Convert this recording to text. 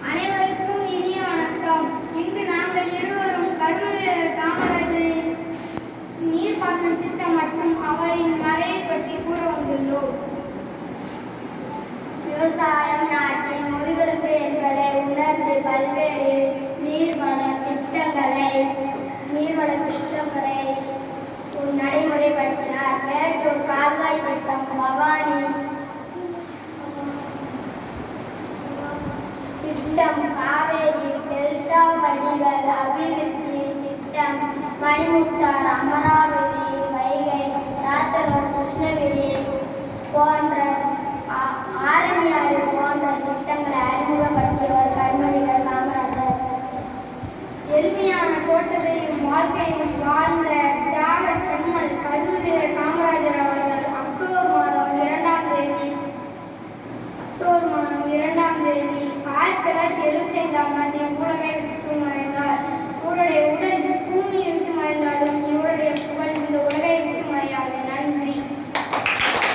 அனைவருக்கும் இனிய வணக்கம். இன்று நாங்கள் இருவரும் கர்ம வீரர் காமராஜரின் நீர்ப்பாசன திட்டம் மற்றும் அவரின் மறைவை பற்றி கூற வந்துள்ளோம். விவசாயம் நாட்டின் முதுகெலும்பு என்பதை உணர்ந்து பல்வேறு நீர்வள திட்டங்களை நடைமுறைப்படுத்தினார். மேட்டூர் கால்வாய் திட்டம், பவானி திட்டம், காவேரி டெல்டா வடிகால் அபிவிருத்தி திட்டம், மணிமுத்தார், அமராவதி, வைகை, சாத்தனூர், கிருஷ்ணகிரி போன்ற ஆரணியாறு போன்ற திட்டங்களை அறிமுகப்படுத்தியவர் கர்ம வீரர் காமராஜர். எளிமையான தோட்டத்தையும் வாழ்க்கையும் வாழ்ந்த தியாக செம்மல் கர்ம வீரர் காமராஜர் அவர்கள் அக்டோபர் மாதம் 2ஆம் தேதி 1975 ஆண்டில் உலகை